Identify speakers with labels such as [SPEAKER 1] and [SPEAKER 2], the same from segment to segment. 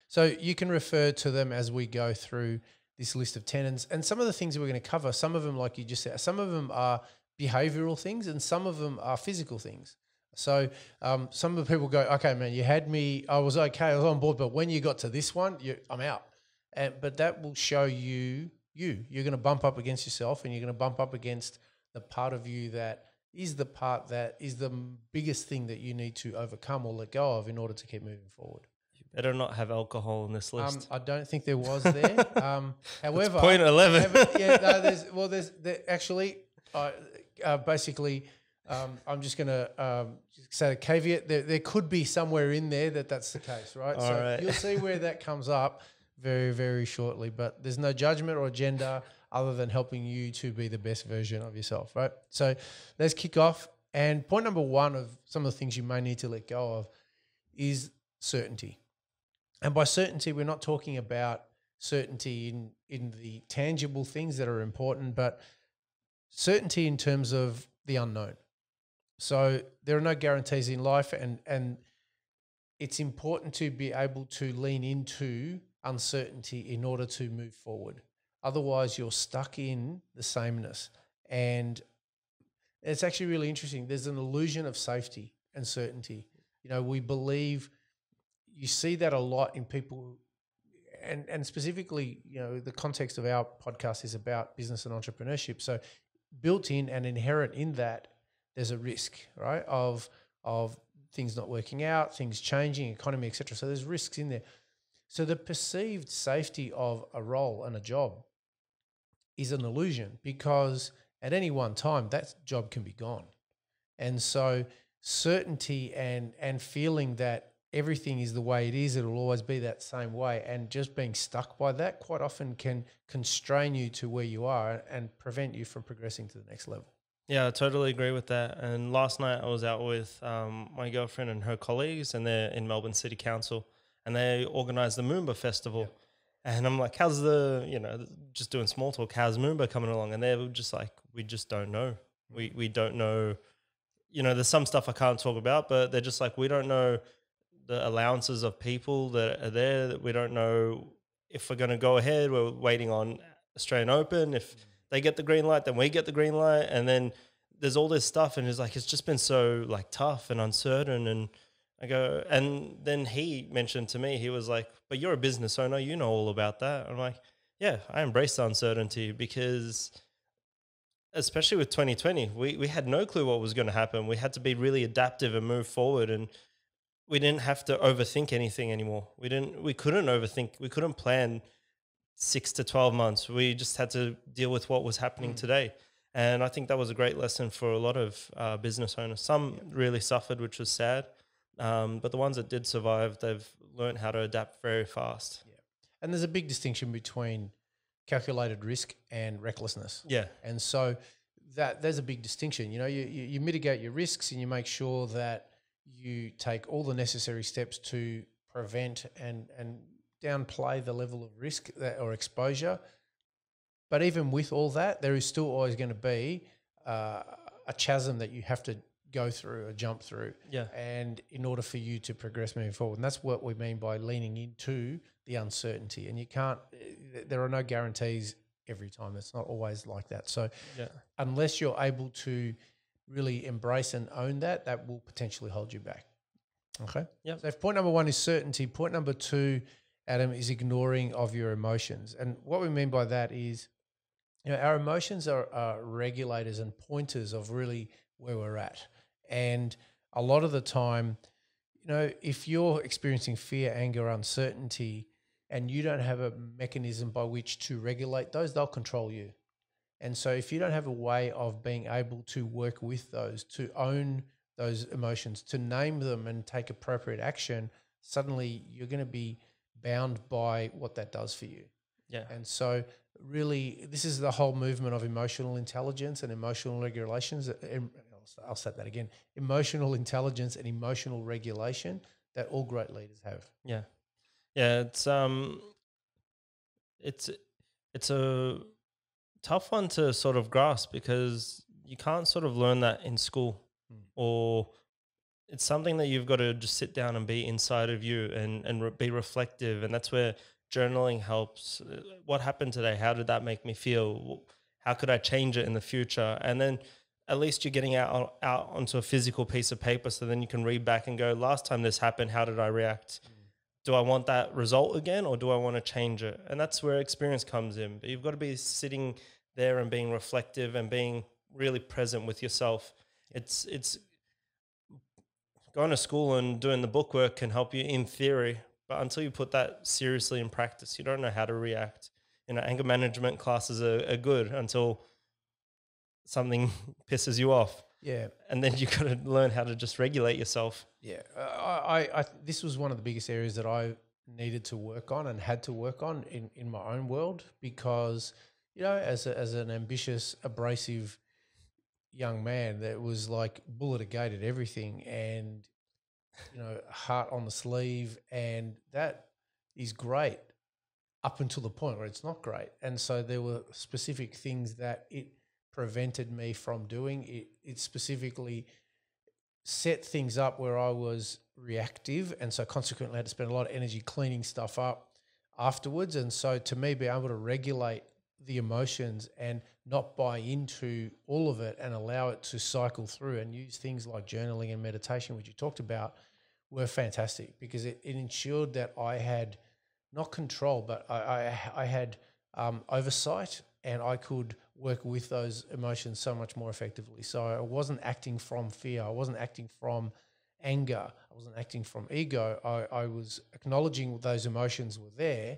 [SPEAKER 1] So you can refer to them as we go through this list of tenets. And some of the things that we're going to cover, some of them, like you just said, some of them are behavioral things and some of them are physical things. So some of the people go, okay, man, you had me, I was okay, I was on board, but when you got to this one, I'm out. But that will show you're going to bump up against yourself, and you're going to bump up against the part of you that is the part that is the biggest thing that you need to overcome or let go of in order to keep moving forward.
[SPEAKER 2] Better not have alcohol on this list.
[SPEAKER 1] I don't think there was there. However,
[SPEAKER 2] point 11.
[SPEAKER 1] Actually, basically, I'm just going to say a caveat. There could be somewhere in there that's the case, right?
[SPEAKER 2] All right.
[SPEAKER 1] You'll see where that comes up very, very shortly. But there's no judgment or agenda other than helping you to be the best version of yourself, right? So let's kick off. And point number one of some of the things you may need to let go of is certainty. And by certainty, we're not talking about certainty in the tangible things that are important, but certainty in terms of the unknown. So there are no guarantees in life, and it's important to be able to lean into uncertainty in order to move forward. Otherwise, you're stuck in the sameness. And it's actually really interesting. There's an illusion of safety and certainty. We believe – you see that a lot in people, and specifically, the context of our podcast is about business and entrepreneurship. So built in and inherent in that, there's a risk, right, of things not working out, things changing, economy, etc. So there's risks in there. So the perceived safety of a role and a job is an illusion, because at any one time that job can be gone. And so certainty and feeling that everything is the way it is, it'll always be that same way, and just being stuck by that quite often can constrain you to where you are and prevent you from progressing to the next level.
[SPEAKER 2] Yeah, I totally agree with that. And last night I was out with my girlfriend and her colleagues, and they're in Melbourne City Council, and they organised the Moomba Festival. Yep. And I'm like, how's just doing small talk, how's Moomba coming along? And they were just like, we just don't know. We don't know. There's some stuff I can't talk about, but they're just like, we don't know the allowances of people that are there, that we don't know if we're going to go ahead. We're waiting on Australian Open. If they get the green light, then we get the green light. And then there's all this stuff, and it's like, it's just been so like tough and uncertain. And I go, and then he mentioned to me, he was like, but you're a business owner, you know all about that. I'm like, yeah, I embrace the uncertainty, because especially with 2020, we had no clue what was going to happen. We had to be really adaptive and move forward, and we didn't have to overthink anything anymore. We couldn't overthink. We couldn't plan 6 to 12 months. We just had to deal with what was happening today. And I think that was a great lesson for a lot of business owners. Some really suffered, which was sad. But the ones that did survive, they've learned how to adapt very fast.
[SPEAKER 1] Yeah. And there's a big distinction between calculated risk and recklessness.
[SPEAKER 2] Yeah.
[SPEAKER 1] And so there's a big distinction. You mitigate your risks, and you make sure that you take all the necessary steps to prevent and downplay the level of risk or exposure. But even with all that, there is still always going to be a chasm that you have to go through or jump through.
[SPEAKER 2] Yeah.
[SPEAKER 1] And in order for you to progress moving forward. And that's what we mean by leaning into the uncertainty. And there are no guarantees every time. It's not always like that. So unless you're able to really embrace and own that will potentially hold you back. Okay?
[SPEAKER 2] Yeah.
[SPEAKER 1] So if point number one is certainty, point number two, Adam, is ignoring of your emotions. And what we mean by that is, our emotions are regulators and pointers of really where we're at. And a lot of the time, if you're experiencing fear, anger, uncertainty, and you don't have a mechanism by which to regulate those, they'll control you. And so if you don't have a way of being able to work with those, to own those emotions, to name them and take appropriate action, suddenly you're going to be bound by what that does for you.
[SPEAKER 2] Yeah.
[SPEAKER 1] And so really, this is the whole movement of emotional intelligence and emotional regulations. I'll say that again. Emotional intelligence and emotional regulation that all great leaders have.
[SPEAKER 2] Yeah. Yeah. It's a tough one to sort of grasp, because you can't sort of learn that in school or it's something that you've got to just sit down and be inside of you and be reflective. And that's where journaling helps. What happened today? How did that make me feel? How could I change it in the future? And then at least you're getting out onto a physical piece of paper. So then you can read back and go, last time this happened, how did I react? Do I want that result again, or do I want to change it? And that's where experience comes in. But you've got to be sitting there and being reflective and being really present with yourself. It's going to school and doing the bookwork can help you in theory, but until you put that seriously in practice, you don't know how to react. Anger management classes are good until something pisses you off.
[SPEAKER 1] Yeah.
[SPEAKER 2] And then you got to learn how to just regulate yourself.
[SPEAKER 1] Yeah. This was one of the biggest areas that I needed to work on and had to work on in my own world, because, as an ambitious, abrasive young man that was like bullet a gate at everything, and heart on the sleeve, and that is great up until the point where it's not great. And so there were specific things that it prevented me from doing. It specifically set things up where I was reactive, and so consequently I had to spend a lot of energy cleaning stuff up afterwards. And so to me, being able to regulate the emotions and not buy into all of it and allow it to cycle through, and use things like journaling and meditation, which you talked about, were fantastic, because it ensured that I had not control, but I had oversight, and I could work with those emotions so much more effectively. So I wasn't acting from fear. I wasn't acting from anger. I wasn't acting from ego. I was acknowledging those emotions were there,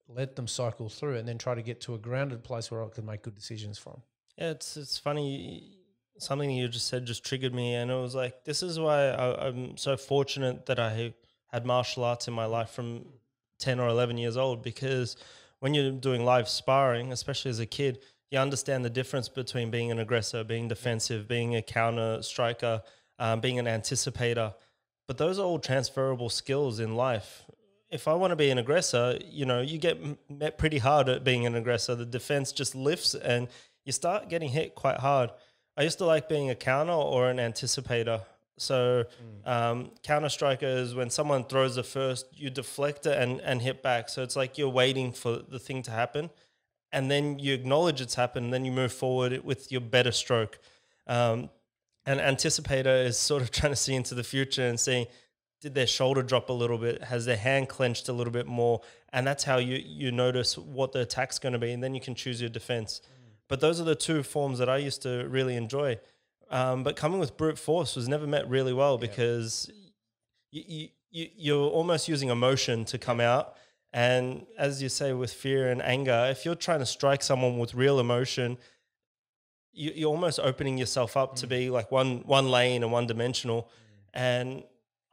[SPEAKER 1] let them cycle through, and then try to get to a grounded place where I could make good decisions from.
[SPEAKER 2] Yeah, it's funny. Something you just said just triggered me, and it was like, this is why I'm so fortunate that I had martial arts in my life from 10 or 11 years old, because when you're doing live sparring, especially as a kid, you understand the difference between being an aggressor, being defensive, being a counter striker, being an anticipator. But those are all transferable skills in life. If I want to be an aggressor, you get met pretty hard at being an aggressor. The defense just lifts and you start getting hit quite hard. I used to like being a counter or an anticipator. So counter striker is when someone throws the first, you deflect it and hit back. So it's like you're waiting for the thing to happen, and then you acknowledge it's happened, and then you move forward with your better stroke. An anticipator is sort of trying to see into the future and seeing, did their shoulder drop a little bit? Has their hand clenched a little bit more? And that's how you notice what the attack's going to be, and then you can choose your defense. But those are the two forms that I used to really enjoy. But coming with brute force was never met really well, because you're almost using emotion to come out. And as you say, with fear and anger, if you're trying to strike someone with real emotion, you're almost opening yourself up to be like one lane and one dimensional. And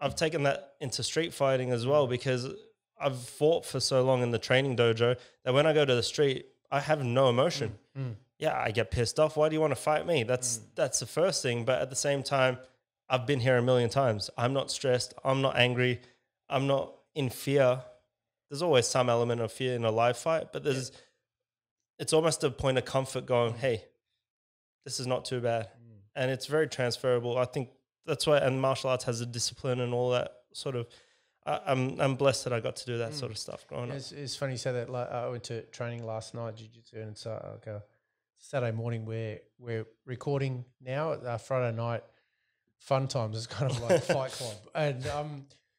[SPEAKER 2] I've taken that into street fighting as well, because I've fought for so long in the training dojo that when I go to the street, I have no emotion. Yeah, I get pissed off. Why do you want to fight me? That's the first thing. But at the same time, I've been here a million times. I'm not stressed. I'm not angry. I'm not in fear. There's always some element of fear in a live fight, but it's almost a point of comfort going, hey, this is not too bad. And it's very transferable. I think that's why, and martial arts has a discipline and all that sort of. I'm blessed that I got to do that sort of stuff growing up.
[SPEAKER 1] It's funny you say that. I went to training last night, jiu-jitsu, and it's like a Saturday morning where we're recording now. Friday night fun times is kind of like Fight Club. And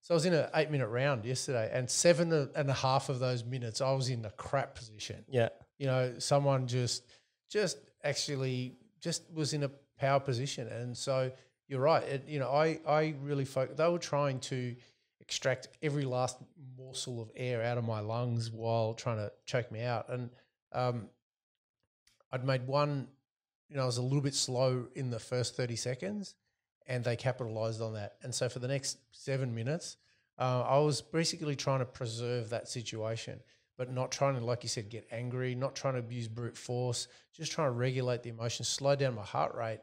[SPEAKER 1] so I was in an 8-minute round yesterday, and 7.5 of those minutes I was in a crap position.
[SPEAKER 2] Yeah.
[SPEAKER 1] Someone just actually was in a power position. And so you're right. I really they were trying to extract every last morsel of air out of my lungs while trying to choke me out. And I'd made one, I was a little bit slow in the first 30 seconds, and they capitalized on that. And so for the next 7 minutes, I was basically trying to preserve that situation, but not trying to, like you said, get angry, not trying to abuse brute force, just trying to regulate the emotions, slow down my heart rate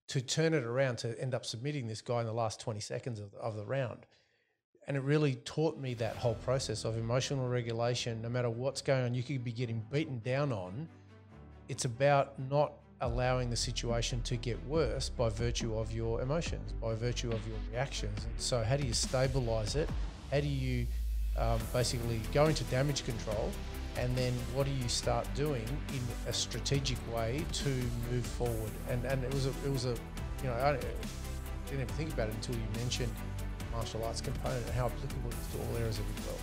[SPEAKER 1] to turn it around to end up submitting this guy in the last 20 seconds of the round. And it really taught me that whole process of emotional regulation. No matter what's going on, you could be getting beaten down on. It's about not allowing the situation to get worse by virtue of your emotions, by virtue of your reactions. And so how do you stabilize it? How do you basically go into damage control? And then what do you start doing in a strategic way to move forward? And it was a you know, I didn't even think about it until you mentioned martial arts component and how applicable it is to all areas of your world.